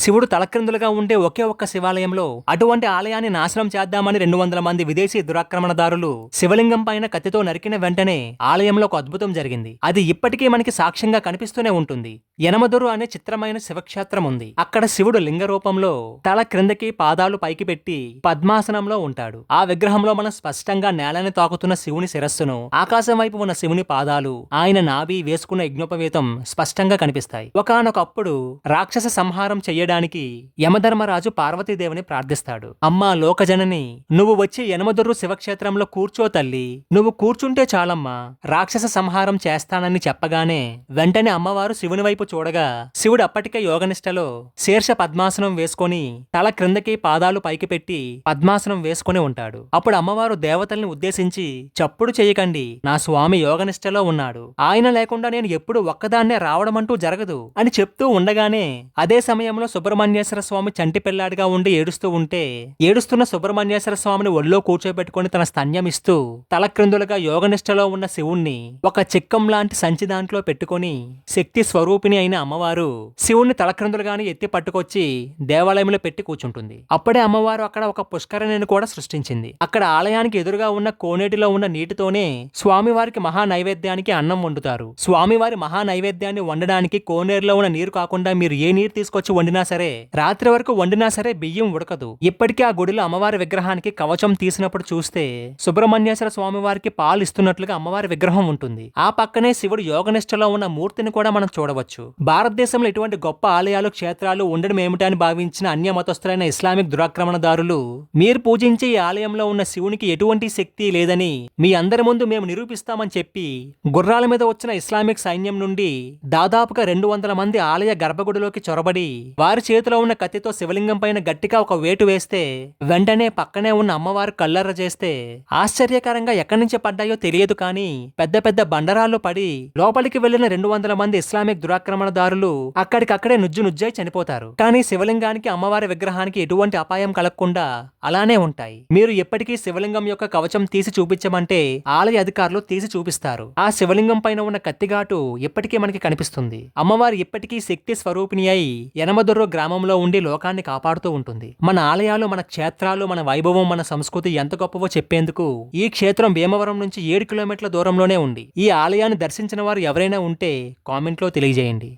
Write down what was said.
శివుడు తలక్రిందులుగా ఉండే ఒకే ఒక్క శివాలయంలో అటువంటి ఆలయాన్ని నాశనం చేద్దామని 200 మంది విదేశీ దురాక్రమణదారులు శివలింగం పైన కత్తితో నరికిన వెంటనే ఆలయంలో ఒక అద్భుతం జరిగింది. అది ఇప్పటికీ మనకి సాక్ష్యంగా కనిపిస్తూనే ఉంటుంది. యనమదురు అనే చిత్రమైన శివక్షేత్రం ఉంది. అక్కడ శివుడు లింగ రూపంలో తల క్రిందకి పాదాలు పైకి పెట్టి పద్మాసనంలో ఉంటాడు. ఆ విగ్రహంలో మనం స్పష్టంగా నేలని తాకుతున్న శివుని శిరస్సును, ఆకాశం వైపు ఉన్న శివుని పాదాలు, ఆయన నాభి వేసుకున్న యజ్ఞోపవీతం స్పష్టంగా కనిపిస్తాయి. ఒకానొకప్పుడు రాక్షస సంహారం చెయ్యడానికి యమధర్మరాజు పార్వతీదేవిని ప్రార్థిస్తాడు. అమ్మా లోకజనని, నువ్వు వచ్చి యనమదుర్రు శివక్షేత్రంలో కూర్చో తల్లి, నువ్వు కూర్చుంటే చాలమ్మా రాక్షస సంహారం చేస్తానని చెప్పగానే వెంటనే అమ్మవారు శివుని వైపు చూడగా శివుడు అప్పటికే యోగనిష్టలో శీర్ష పద్మాసనం వేసుకొని తల క్రిందకి పాదాలు పైకి పెట్టి పద్మాసనం వేసుకుని ఉంటాడు. అప్పుడు అమ్మవారు దేవతల్ని ఉద్దేశించి, చప్పుడు చేయకండి, నా స్వామి యోగనిష్టలో ఉన్నాడు, ఆయన లేకుండా నేను ఎప్పుడు ఒక్కదాన్నే రావడమంటూ జరగదు అని చెప్తూ ఉండగానే అదే సమయంలో సుబ్రహ్మణ్యేశ్వర స్వామి చంటి పిల్లాడిగా ఉండి ఏడుస్తూ ఉంటే ఏడుస్తున్న సుబ్రహ్మణ్యేశ్వర స్వామిని ఒళ్ళో కూర్చోబెట్టుకుని తన స్తన్యమిస్తూ తలక్రిందులుగా యోగనిష్టలో ఉన్న శివుణ్ణి ఒక చిక్కం లాంటి సంచి దాంట్లో పెట్టుకుని శక్తి స్వరూపిణి అయిన అమ్మవారు శివుణ్ణి తలక్రిందులుగానే ఎత్తి పట్టుకొచ్చి దేవాలయంలో పెట్టి కూర్చుంటుంది. అప్పుడే అమ్మవారు అక్కడ ఒక పుష్కరిణిని కూడా సృష్టించింది. అక్కడ ఆలయానికి ఎదురుగా ఉన్న కోనేటిలో ఉన్న నీటితోనే స్వామివారికి మహా నైవేద్యానికి అన్నం వండుతారు. స్వామివారి మహా నైవేద్యాన్ని వండడానికి కోనేరులో ఉన్న నీరు కాకుండా మీరు ఏ నీరు తీసుకొచ్చి వండినా సరే, రాత్రి వరకు వండినా సరే బియ్యం ఉడకదు. ఇప్పటికీ ఆ గుడిలో అమ్మవారి విగ్రహానికి కవచం తీసినప్పుడు చూస్తే సుబ్రహ్మణ్యేశ్వర స్వామి వారికి పాలు ఇస్తున్నట్లుగా అమ్మవారి విగ్రహం ఉంటుంది. ఆ పక్కనే శివుడు యోగనిష్టలో ఉన్న మూర్తిని కూడా మనం చూడవచ్చు. భారతదేశంలో ఇటువంటి గొప్ప ఆలయాలు, క్షేత్రాలు ఉండడం ఏమిటని భావించిన అన్య మతస్థులైన ఇస్లామిక్ దురాక్రమణదారులు మీరు పూజించే ఈ ఆలయంలో ఉన్న శివునికి ఎటువంటి శక్తి లేదని మీ అందరి ముందు మేము నిరూపిస్తామని చెప్పి గుర్రాల మీద వచ్చిన ఇస్లామిక్ సైన్యం నుండి దాదాపుగా 200 మంది ఆలయ గర్భగుడిలోకి చొరబడి వారి చేతిలో ఉన్న కత్తితో శివలింగం పైన గట్టిగా ఒక వేటు వేస్తే వెంటనే పక్కనే ఉన్న అమ్మవారు కల్లెర్ర చేస్తే ఆశ్చర్యకరంగా ఎక్కడి నుంచి పడ్డాయో తెలియదు కానీ పెద్ద పెద్ద బండరాళ్లు పడి లోపలికి వెళ్లిన 200 మంది ఇస్లామిక్ దురాక్రమణదారులు అక్కడికక్కడే నుజ్జై చనిపోతారు. కానీ శివలింగానికి, అమ్మవారి విగ్రహానికి ఎటువంటి అపాయం కలగకుండా అలానే ఉంటాయి. మీరు ఎప్పటికీ శివలింగం యొక్క కవచం తీసి చూపించమంటే ఆలయ అధికారులు తీసి చూపిస్తారు. ఆ శివలింగం పైన ఉన్న కత్తిఘాటు ఇప్పటికీ మనకి కనిపిస్తుంది. అమ్మవారు ఇప్పటికీ శక్తి స్వరూపిణి అయి యనమదుర్రు గ్రామంలో ఉండి లోకాన్ని కాపాడుతూ ఉంటుంది. మన ఆలయాలు, మన క్షేత్రాలు, మన వైభవం, మన సంస్కృతి ఎంత గొప్పవో చెప్పేందుకు ఈ క్షేత్రం భీమవరం నుంచి 7 కిలోమీటర్ల దూరంలోనే ఉంది. ఈ ఆలయాన్ని దర్శించిన వారు ఎవరైనా ఉంటే కామెంట్లో తెలియజేయండి.